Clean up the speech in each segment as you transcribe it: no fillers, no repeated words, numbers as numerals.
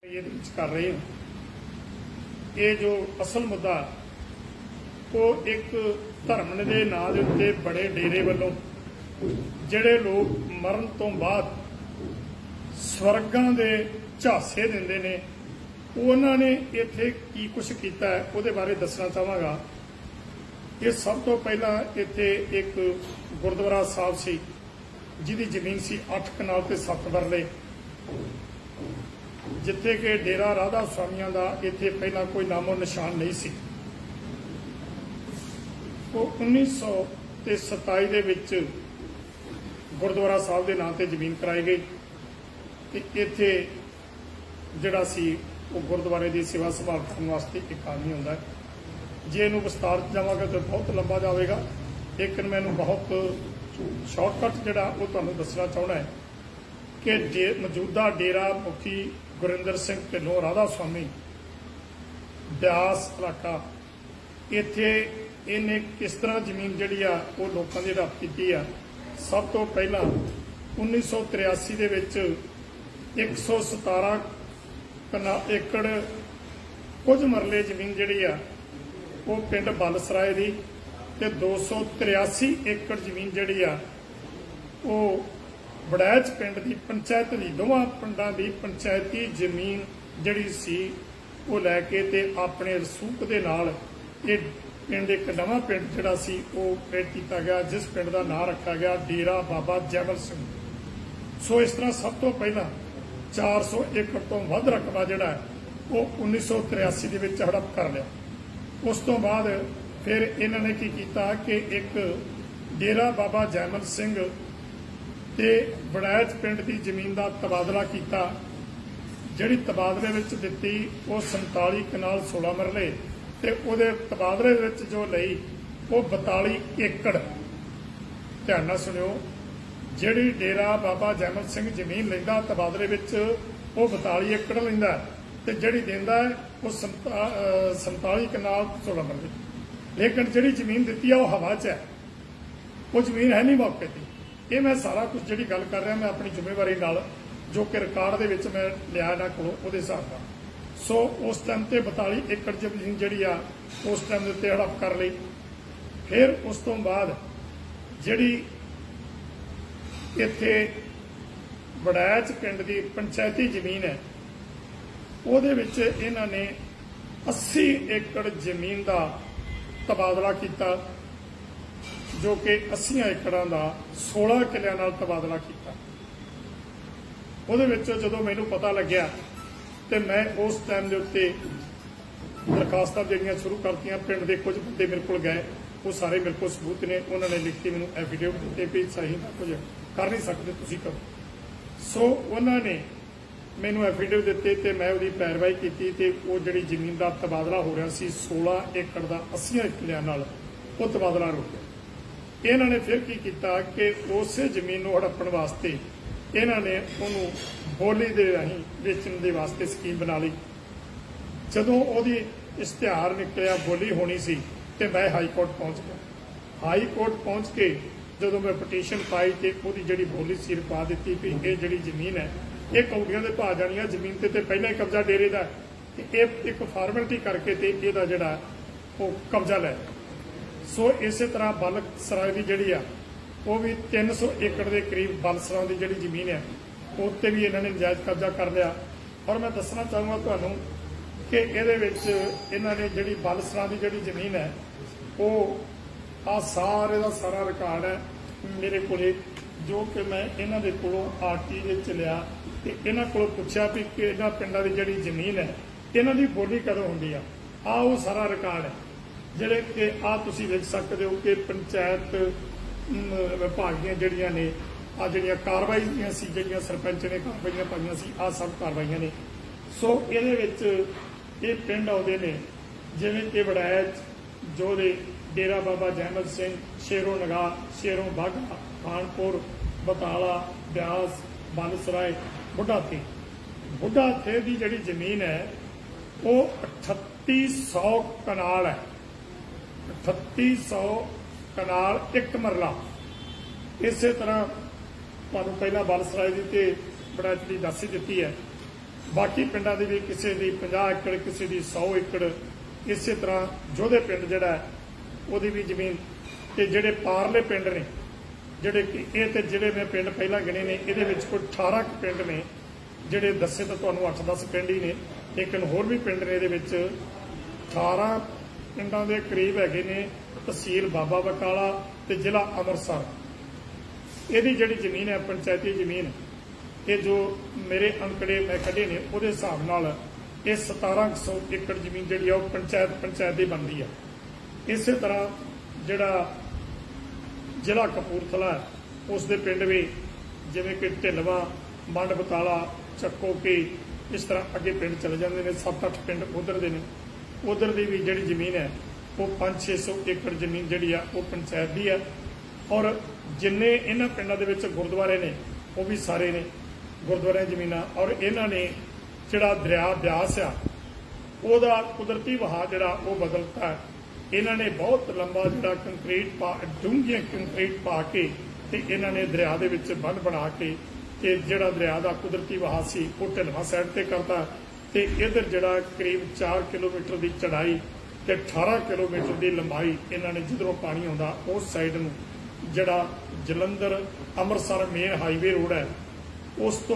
ये कर रहे हैं। ये जो असल मुद्दा वो एक धर्म के नां दे उत्ते बड़े डेरे वालों जिहड़े लोग मरण तो बाद स्वर्गां दे झांसे दिंदे ने उन्होंने इत्थे की कुछ किया है उहदे बारे दसना चाहांगा। ये सब तो पहला इत्थे एक गुरुद्वारा साहब सी जिहदी जमीन सी 8 कनाल ते 7 मरले, जिथे कि डेरा राधा स्वामियों का इत्थे पहला कोई नामो निशान नहीं सी। वो 1927 दे विच गुरुद्वारा साहब के नाम से जमीन कराई गई ते इत्थे जिहड़ा सी वो गुरुद्वारे की सेवा संभाल करने वास्ते एक आदमी होंदा है। जे इनू विस्तार जावांगा तो बहुत लंबा जाएगा, लेकिन मैं बहुत शॉर्टकट जिहड़ा वो तुहानूं दसना चाहना है कि मौजूदा डेरा मुखी गुरिंदर सिंह ढिल्लों राधा स्वामी ब्यास इलाका इत्थे इन्हें किस तरह जमीन जिहड़ी आ वो लोकां दी हड़प कीती आ। सब तो पहला 1983 दे विच 117 एकड़ कुछ मरले जमीन जिहड़ी आ वो पिंड बलसराय दी ते 283 एकड़ जमीन जिहड़ी आ वो वड़ैच पिंड की पंचायत की दोवां पिंडां की पंचायती जमीन जिहड़ी सी वो लैके ते अपने रसूख दे नाल ये पिंड एक नवां पिंड जिहड़ा सी वो क्रिएट किया गया, जिस पिंड का नाम रखा गया डेरा बाबा जैमल सिंह। सो इस तरह सब तो पहला 400 एकड़ तो वध रकबा जिहड़ा है वो 1983 दे विच हड़प कर लिया। उस तो बाद फिर इन्होंने की किया कि एक डेरा बाबा जैमल सिंह ते वड़ैच पिंड की जमीन का तबादला किया, जिहड़ी तबादले विच दित्ती वो 47 कनाल 16 मरले ते उहदे तबादले विच जो लई वो 42 एकड़। ध्यान नाल सुनियो, जिहड़ी डेरा बाबा जैमल सिंह जमीन लैंदा तबादले विच वो 42 एकड़ लैंदा ते जिहड़ी देंदा है वो 47 कनाल 16 मरले। लेकिन जिहड़ी जमीन दित्ती है वो हवा च है, वो जमीन है नहीं मौके पर। ये मैं सारा कुछ जिहड़ी गल कर रहा मैं अपनी जिम्मेवारी नाल जो कि रिकॉर्ड दे विच मैं लिया इन्हां कोलों उहदे हिसाब नाल। सो उस टाइम ते 42 एकड़ जमीन जिहड़ी आ उस टाइम दे उत्ते हड़प कर लई। फिर उस तो बाद जिहड़ी इत्थे वड़ैच पिंड की पंचायती जमीन है उहदे विच इन्हां ने 80 एकड़ जमीन का तबादला किया, जो कि 80 एकड़ का 16 किलियां नाल तबादला किया। उहदे विच जदों मैनूं पता लग्या तो मैं उस टाइम के उत्ते दरखास्तां जिहड़ियां शुरू करतियां। पिंड के कुछ बंदे मेरे को गए, वो सारे मेरे को सबूत ने, उन्होंने लिख के मैनूं एफिडेविट दिते भी सही कुछ कर नहीं सकते तुसीं करो। सो उन्होंने मैनूं एफिडेविट दिते ते मैं उहदी पैरवाई कीती ते वो जिहड़ी जमीन का तबादला हो रहा सी 16 एकड़ का 80 किलियां नाल वो तबादला रुक। इन्होंने फिर की किया कि उस जमीन को हड़पण वास्ते इन्होंने उन्होंने बोली के राही बेचने के वास्ते स्कीम बना ली। जदों उहदी इश्तिहार निकलिया बोली होनी सी ते मैं हाई कोर्ट पहुंच गया। हाई कोर्ट पहुंच के जदों मैं पटीशन पाई तो उहदी जिहड़ी बोली सी रखा दी भी ये जिहड़ी जमीन है ये कौड़ियां दे भाव जानी है, जमीन ते पहले ही कब्जा डेरे का एक फॉर्मेलिटी करके ते इहदा जिहड़ा वो कब्जा लै। सो इस तरह बलसराय की जिहड़ी आ वो भी 300 एकड़ के करीब बलसराय की जिहड़ी जमीन है उत्ते भी इन्होंने नजायज़ कब्जा कर लिया। और मैं दसना चाहूँगा तुहानूं कि इहदे विच इन्होंने जिहड़ी बलसराय की जिहड़ी जमीन है वो आ सारे का सारा रिकॉर्ड है मेरे कोले, जो कि मैं इन्हां दे कोलों आरटी विच लिया ते इन्हां कोलों पुछया भी कि इन्हां पिंडां की जिहड़ी जमीन है इन्हां दी बोली कदों हुंदी आ वो सारा रिकॉर्ड है जिहड़े कि आ तुसीं वेख सकदे हो कि पंचायत विभाग दी जिहड़ियां ने आ जिहड़ियां कार्रवाईयां सी जिहड़ियां सरपंच ने कार्रवाईयां पाईयां सी आ सब कार्रवाईयां ने। सो इहदे विच ये पिंड आउंदे ने जिवें कि वड़ैच जो दे डेरा बाबा जैमल सिंह, शेरों नगाह, शेरों बाघा, खानपुर, बटाला, ब्यास, बलसराय, बुढ़ा थे। बुढ़ा थे की जिहड़ी जमीन है वो 3800 कनाल है, 3800 कनाल एक मरला। इस तरह तुहानूं पहला बलसराय की ते वड़ैच की दस ही दी है। बाकी पिंडां दी भी किसी की 50 एकड़, किसी की 100 एकड़, इस तरह जोधे पिंड जिहड़ा उहदी भी जमीन ते जिहड़े पारले पिंड ने जिहड़े कि ये ते जिहड़े मैं पिंड पहला गिने ने इहदे विच कोई 18 पिंड ने जिहड़े दस्से तो तुहानूं 8-10 पिंड ही ने, लेकिन होर भी पिंड ने इहदे विच 18 पिंडां दे करीब हैगे ने। तहसील बाबा बकाला ते जिला अमृतसर इहदी जिहड़ी जमीन है पंचायती जमीन, ये जो मेरे अंकड़े मैं कढे ने उहदे हिसाब नाल ये 1700 एकड़ जमीन जिहड़ी है पंचायत दी बनदी है। इस तरह जिहड़ा जिला कपूरथला है उस दे पिंड भी जिवें कि ढिलवा, मंड बताला, ਚੱਕੋ कि इस तरह अगे पिंड चले जाते हैं। 7-8 पिंड उधर दे ने, उधर दी भी जिहड़ी जमीन है वो 500-600 एकड़ जमीन जिहड़ी आ वो पंचायत दी है। और जिन्ने इन्हां पिंडां दे विच गुरुद्वारे ने वो भी सारे ने गुरुद्वारे जमीनां। और इन्हां ने जिहड़ा दरिया ब्यास आ ਉਹਦਾ कुदरती वहा जिहड़ा वो बदलता है। इन्हां ने बहुत लंबा जिहड़ा कंक्रीट डूंघियां कंक्रीट पा के ते इन्हां ने दरिया दे विच बंध बना के ते जिहड़ा दरिया दा कुदरती वहा सी वो ढिलवा साइड ते करता ते इधर जिहड़ा करीब 4 किलोमीटर की चढ़ाई ते 18 किलोमीटर की लंबाई इन्हां ने जिधरों पानी आउंदा उस साइड नूं जिहड़ा Jalandhar Amritsar main highway road है उस तो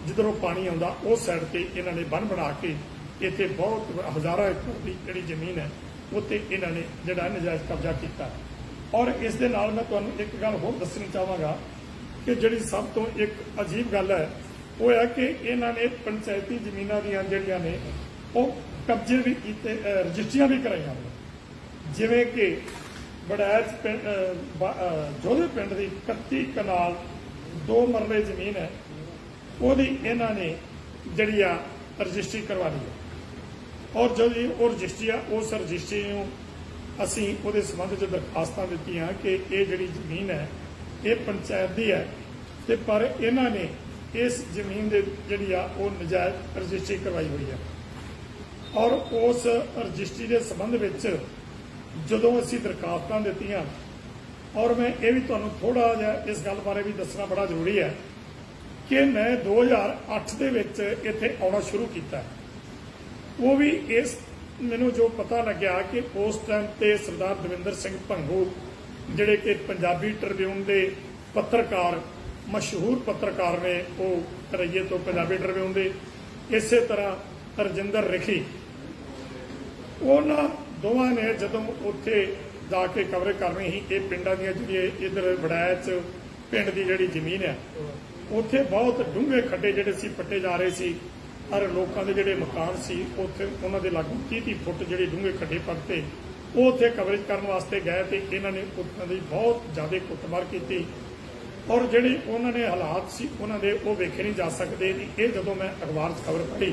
जिधरों पानी आउंदा उस साइड ते इन्हां ने बंध बना के इत्थे बहुत हज़ारां एकड़ की जिहड़ी जमीन है उत्ते इन्हां ने जिहड़ा नजायज़ कब्जा किया। और इस दे नाल मैं तुहानूं एक गल होर दस्सणी चाहांगा कि जिहड़ी सब तो एक अजीब गल है वो है कि इन्हां ने पंचायती जमीनां दीयां जिहड़ियां ने वो कब्जे भी कीते, रजिस्ट्रियां भी कराईयां ने। जिवें कि बड़ैच पिंड जोधे पिंड की 31 कनाल 2 मरले जमीन है ਉਹਦੀ इन्हां ने जिहड़ी आ रजिस्ट्री करवा ली है। और जो वो रजिस्ट्री आ उस रजिस्ट्री नूं असीं उहदे संबंध च दरखास्तां दित्तियां कि ये जिहड़ी जमीन है ये पंचायत दी है ते पर इन्हां ने इस जमीन दे जिहड़ी आ वो नजायज़ रजिस्ट्री करवाई हुई है। और उस रजिस्ट्री के संबंध विच जदों असीं दरखास्तां दित्तियां और मैं ये भी तुहानूं थोड़ा जिहा इस गल बारे भी दसना बड़ा जरूरी है कि मैं 2008 दे विच इत्थे आउणा शुरू कीता। वो भी इस मैनूं जो पता लग्या कि उस टाइम ते सरदार दविंदर सिंह भंगू जिहड़े कि पंजाबी ट्रिब्यून के पत्रकार मशहूर पत्रकार ने वो रईए तो पंजाबी ट्रिब्यून के, इस तरह रजिंदर रिखी उन्हां दोवां ने जदों उत्थे जाके कवर करनी ही ये पिंडां दीयां जिहड़ियां इधर वड़ैच पिंड की जिहड़ी जमीन है उत्थे बहुत डूंघे खड्डे जिहड़े सी पट्टे जा रहे सी और लोगों के जिहड़े मकान सी उत्थे उन्हां दे लागू 30-30 फुट जिहड़े डूंघे खड्डे पट्टे वो उत्थे कवरेज करने वास्ते गए तो इन्हां ने उत्थों दी बहुत ज़्यादा कुटमार की। और जिहड़े उन्होंने हालात सी उन्हां दे वो वेखे नहीं जा सकते। ये जदों मैं अखबार खबर पढ़ी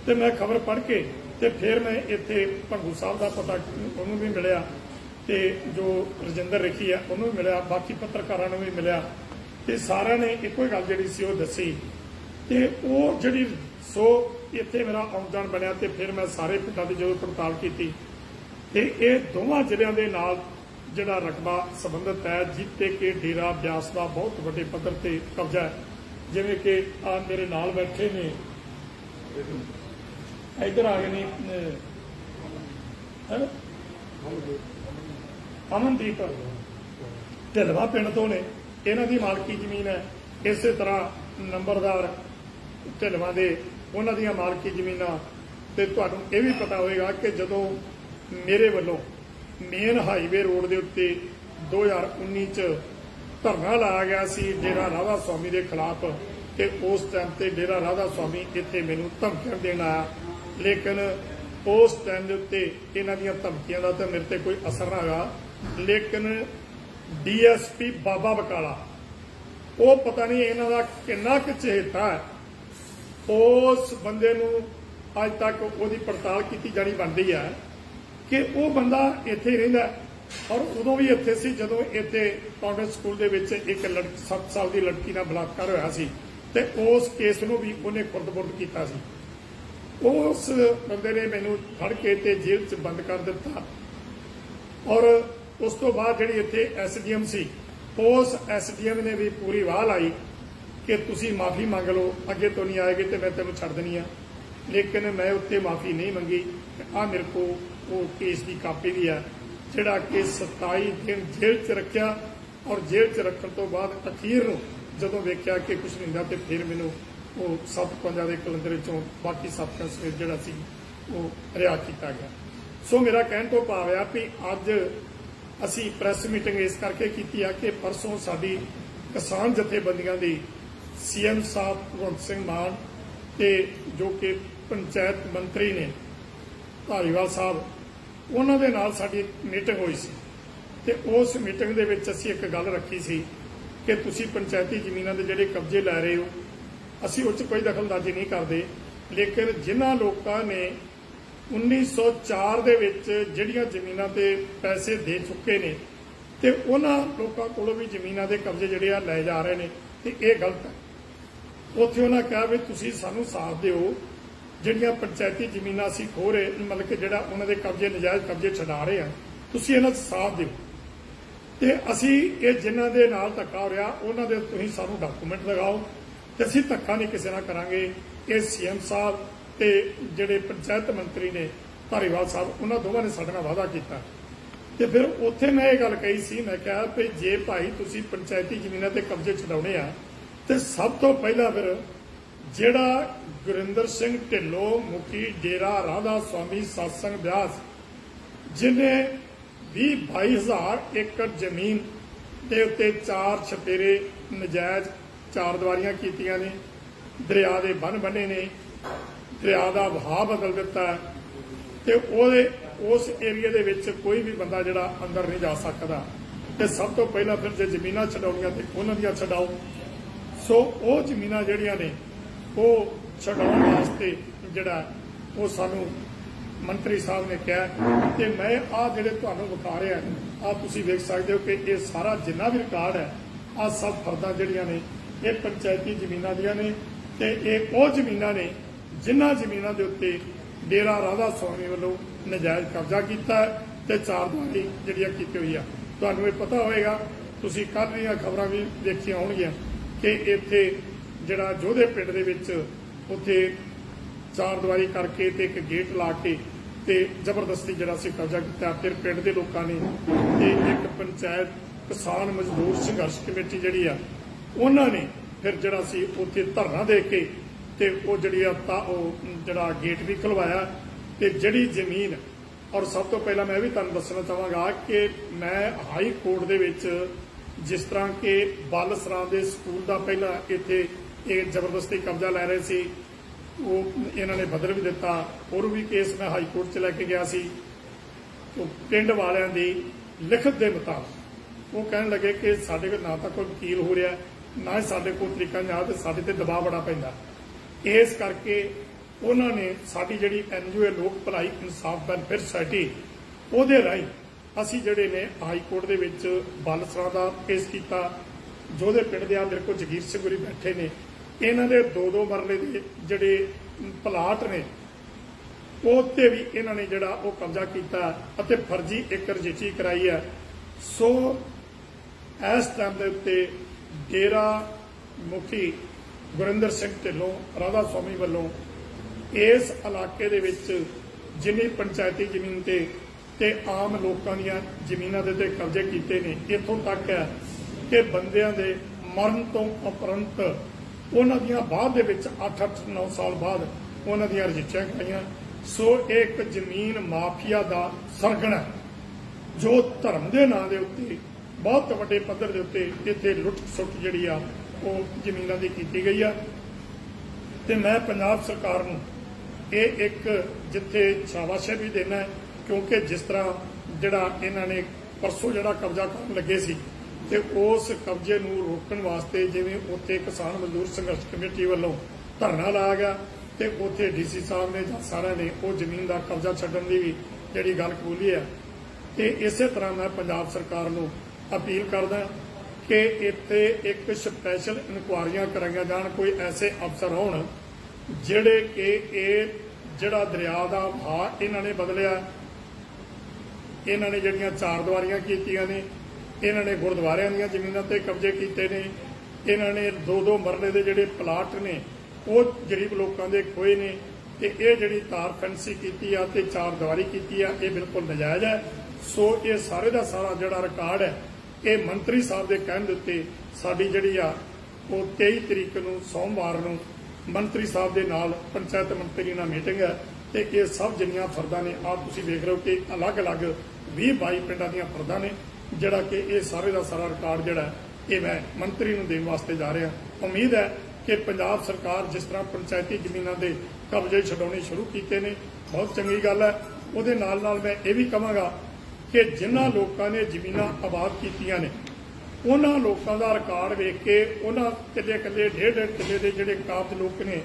तो मैं खबर पढ़ के तो फिर मैं इत्थे भंगू साहब का पता उन्होंने भी मिलिया तो जो रजिंदर रिखी है उन्होंने भी मिलिया, बाकी पत्रकारों ने भी मिलिया तो सारे ने एको गल जिहड़ी सी वो दसी तो वो जिहड़ी सो इत्थे मेरा आउण जाण बनिया। तो फिर मैं सारे पिंडां दी जो पड़ताल की तो ये दोवां जिल੍ਹਿਆਂ ਦੇ नाल जिहड़ा रकबा संबंधित है जिते कि डेरा ब्यास का बहुत वड्डे पद्धर ते कब्जा है। जिवें कि आ मेरे नाल बैठे ने इधर आ गए ने अमनदीप ढिलवा पिंड तो ने, इन्हां दी मालकी जमीन है। इस तरह नंबरदार ढिलवा दे उन्हां दीयां मालकी जमीनां ते तुहानूं ये भी पता होएगा कि जदों मेरे वालों मेन हाईवे रोड के उत्ते 2019 च धरना लाया गया सी डेरा राधा स्वामी के खिलाफ कि उस टाइम ते डेरा राधा स्वामी इत्थे मैनूं धमकियां देण आया, लेकिन उस टाइम के उत्ते इन्हां दीयां धमकियां दा तां मेरे ते कोई असर ना आया। लेकिन DSP बाबा बकाला वो पता नहीं इन्हां दा किन्ना क चहेता है, उस बंदे नूं अज तक उहदी पड़ताल की जानी बनती है कि वो बंदा इत्थे रहिंदा और उदों भी इत्थे सी जदों इत्थे कॉन्वेंट स्कूल दे विच एक 7 साल की लड़की नाल बलात्कार होया सी ते उस केस नूं भी उन्हें खुर्द-बुर्द कीता सी। उस बंदे ने मैनूं फड़ के ते जेल च बंद कर दिता। और उस तो बाद जिहड़ी इत्थे SDM सी उस SDM ने भी पूरी वाह लाई कि तुसी माफ़ी मंग लो, अगे तो नहीं आएगी तो मैं तेनों छड़ देनी आ। लेकिन मैं उत्ते माफ़ी नहीं मंगी। आ मेरे को वो केस की कापी भी है जिहड़ा कि 27 दिन जेल च रखिया और जेल च रखने तो बाद अखीर नूं जदों वेख्या कि कुछ नहीं हुंदा, तो फिर मैनूं वो 7-5 के कलंदर चों बाकी साथियों समेत जिहड़ा सी वो रिहा किया गया। सो मेरा कहण तो भाव आ भी अज असी प्रैस मीटिंग इस करके की है कि परसों साडी किसान जथेबंदियां दी CM साहब भगवंत सिंह मान ते जो कि पंचायत मंत्री ने धारीवाल साहब उन्हां दे नाल साडी मीटिंग हुई सी ते उस मीटिंग दे विच असीं एक गल रखी सी कि तुसीं पंचायती जमीनां दे जिहड़े कब्जे लै रहे हो असीं उस कोई दखलअंदाजी नहीं करते, लेकिन जिन्हां लोकां ने 1904 दे विच जिहड़ियां जमीनां ते पैसे दे चुके ने ते उन्हां लोकां कोलों भी जमीनां दे कब्जे जिहड़े आ लै जा रहे ने ते इह गलत है। उत्थे उन्हां कहा भी तुसीं सानूं साथ दिओ, जिहड़ियां पंचायती जमीनां असीं खो रहे मतलब कि जिहड़ा उन्हां दे कब्जे नजायज़ कब्जे छडा रहे हैं तुसीं इन्हां 'च साथ दिओ ते असीं इह जिन्हां दे नाल धक्का हो रहा उन्हां दे तुसीं सानूं डॉकूमेंट लगाओ ते असीं धक्का नहीं किसी नाल करांगे। इह CM साहब ते जिहड़े पंचायत मंत्री ने धारीवाल साहब उन्हां दोवां ने साडे नाल वादा कीता ते फिर उत्थे मैं ये गल कही सी, मैं कहा भी जे भाई तुसीं पंचायती जमीनां ते कब्जे छडाउणे आ ते सब तो पहला फिर जिहड़ा गुरिंदर सिंह ढिल्लों मुखी डेरा राधा स्वामी सत्संग ब्यास जिन्हें 20-22 हज़ार एकड़ जमीन के उत्ते 4 छपेरे नजायज़ 4 दीवारियां कीतियां ने, दरिया के बन बने ने, दरिया का बहा बदल दिता है ते ओहदे उस एरिए दे विच कोई भी बंदा जिहड़ा अंदर नहीं जा सकता। ते सब तो पहला फिर जे जमीनां छडाउणियां ते उन्हां दियां छडाओ। सो वो जमीनां जिहड़ियां ने वो छडाउण वास्ते जिहड़ा वो सानूं मंत्री साहब ने कहा कि मैं आ जिहड़े तुहानूं विखा रहा आ तुसीं वेख सकदे हो कि ये सारा जिन्ना भी रिकॉर्ड है आ सब फर्दां जिहड़ियां ने ये पंचायती जमीनां दियां ने ते ये वो जमीनां ने जिन्हां जमीनां दे उत्ते डेरा राधा स्वामी वालों नजायज़ कब्जा किया ते 4 दीवारी जिहड़ियां कीती हुई आ। तुहानूं ये पता होएगा, तुसीं कल दीयां खबरां भी देखियां होणगीਆਂ कि इत्थे जिहड़ा जोधे पिंड दे विच उत्थे 4 दीवारी करके ते एक गेट ला के ते जबरदस्ती जिहड़ा सी कब्जा किया। फिर पिंड दे लोकां ने ते एक पंचायत किसान मजदूर संघर्ष कमेटी जिहड़ी आ उन्हां ने फिर जिहड़ा सी उत्थे धरना दे के ते वो जिहड़ी आ जिहड़ा गेट भी खुलवाया ते जिहड़ी जमीन। और सब तो पहला मैं भी तुहानूं दसना चाहांगा कि मैं हाई कोर्ट दे विच जिस तरह के बल सरां दे स्कूल का पहला इत्थे एक जबरदस्ती कब्जा लै रहे सी वो इन्हां ने बदल भी दिता, और भी केस मैं हाई कोर्ट च लैके गया सी। तो पिंड वालियां दी लिखत दे मुताबिक वो कहण लगे कि साडे कोल ना तां कोई वकील हो रहा ना ही साडे कोल तरीका न्याय ते साडे ते दबाव बड़ा पैंदा। इस करके उन्होंने साडी जिहड़ी NGO लोक भलाई इंसाफ वेलफेयर सोसाइटी उहदे राहीं असीं जिहड़े ने हाई कोर्ट दे विच बल सरां दा केस कीता। जोधे पिंड दे मेरे को जगीर सिंह होरी बैठे ने, इन्हां दे 2-2 मरले दे जिहड़े प्लाट ने उत्ते भी इन्हां ने जिहड़ा वो कब्जा कीता अते फर्जी एक रजिस्ट्री कराई है। सो इस टाइम दे उत्ते डेरा मुखी गुरिंदर सिंह ढिल्लों राधा स्वामी वालों इस इलाके दे विच जिन्नी पंचायती जमीन ते आम लोगों दी जमीनां दे कब्जे कीते ने। इत्थों तक है कि बंदियां दे मरण तो उपरंत उन्हां दियां बाद दे विच 8-9 साल बाद उन्हां दियां रजिस्ट्रियां कराईयां। सो एक जमीन माफिया दा सरगना जो धर्म के नां दे उत्ते बहुत वड्डे पद्धर दे उत्ते इत्थे लुट सुट जिहड़ी आ वो जमीनां दी कीती गई आ। ते मैं पंजाब सरकार नूं ਇਹ एक जिथे शाबाशी भी देना है, क्योंकि जिस तरह जिहड़ा इन्हां ने परसों जिहड़ा कब्जा करन लगे सी ते उस कब्जे नूं रोकण वास्ते जिवें उत्थे किसान मजदूर संघर्ष कमेटी वालों धरना लाया गया ते उत्थे DC साहब ने जां सारिआं ने वो जमीन का कब्जा छड्डण दी भी जिहड़ी गल कबूली है। ते इसे तरह मैं पंजाब सरकार नूं अपील करदा कि इत्थे एक स्पैशल इनकुआरियां कराईआं जाण, कोई ऐसे अफसर होण जिहड़े कि ਇਹ ਜਿਹੜਾ ਦਰਿਆ ਦਾ ਵਹਾਅ ਇਹਨਾਂ ਨੇ ਬਦਲਿਆ। ਇਹਨਾਂ ਨੇ ਜਿਹੜੀਆਂ 4 ਦੀਵਾਰੀਆਂ ਕੀਤੀਆਂ ਨੇ, ਇਹਨਾਂ ਨੇ ਗੁਰਦੁਆਰਿਆਂ ਦੀਆਂ ਜ਼ਮੀਨਾਂ ਤੇ ਕਬਜ਼ੇ ਕੀਤੇ ਨੇ, इन्होंने 2-2 मरले के जिहड़े प्लाट ने वो गरीब लोगों के खोए ने ते ये जिहड़ी तार फैंसी की ते चार दीवारी की ये बिल्कुल नजायज़ है। सो ये सारे का सारा जिहड़ा रिकॉर्ड है ये मंत्री साहब के कहण दे उत्ते साडी जिहड़ी आ वो 23 तरीक नूं सोमवार नूं मंत्री साहब के नाल पंचायत मंत्री नाल मीटिंग है ते ये सब जिन्नियां फर्दां ने आप तुसीं देख रहे हो कि अलग अलग 20-22 पिंडां दीयां फर्दां ने जिहड़ा कि ये सारे का सारा रिकॉर्ड जिहड़ा ये मैं मंत्री नूं देण वास्ते जा रहा। उम्मीद है कि पंजाब सरकार जिस तरह पंचायती जमीनों के कब्जे छड़ाने शुरू किए ने बहुत चंगी गल है। उहदे नाल नाल मैं ये भी कहांगा कि जिन्हां लोकां ने जमीनां आबाद कीतियां ने उन्हां लोकां दा रिकॉर्ड वेख के उन्हां किले किले 1.5 किले के जिहड़े काबज लोग ने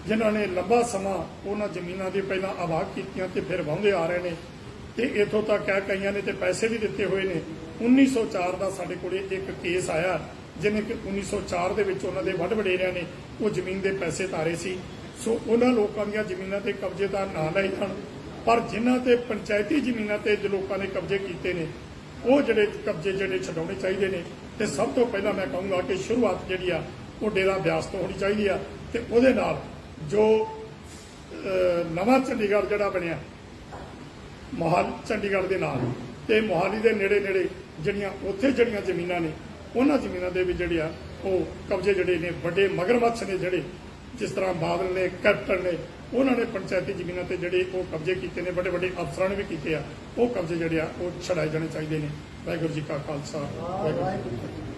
जिन्हां ने लंबा समा उन्हां जमीनां दी पहलां आबाद कीतियां ते फिर वाहुंदे आ रहे ने ते इत्थों तक कह कईयां ने ते पैसे भी दिते हुए ने। 1904 का साडे कोल एक केस आया जिन्हें कि 1904 के उन्होंने वड वडेरिया ने वो जमीन के पैसे तारे सी। सो उन्होंने लोगों दी जमीनों के कब्जे का ना लै जान पर जिन्हों ते पंचायती जमीनों ते जो लोगों ने कब्जे किए ने वो जिहड़े कब्जे जिहड़े छडाउणे चाहिए ने। ते सब तो पहला मैं कहूँगा कि शुरुआत जिहड़ी आ वो डेरा ब्यास तो होनी चाहिए ते उहदे नाल जो नवा चंडीगढ़ जिहड़ा बनिया मोहाली चंडीगढ़ के नाल ते मोहाली के नेड़े नेड़े जिहड़ियां उत्थे जिहड़ियां जमीनां ने उन्हां जमीनां दे विच जिहड़े आ वो कब्जे जिहड़े ने वड्डे मगरमच्छ ने जिहड़े जिस तरह बादल ने कैप्टन ने उन्होंने पंचायती जमीनों ते जिहड़े वो कब्जे किए ने बड़े बड़े अफसरां ने भी किए आ वो कब्जे जिहड़े आ वो छड़ाए जाने चाहिए ने। वाहिगुरू जी का खालसा वाहिगुरू जी की फतेह।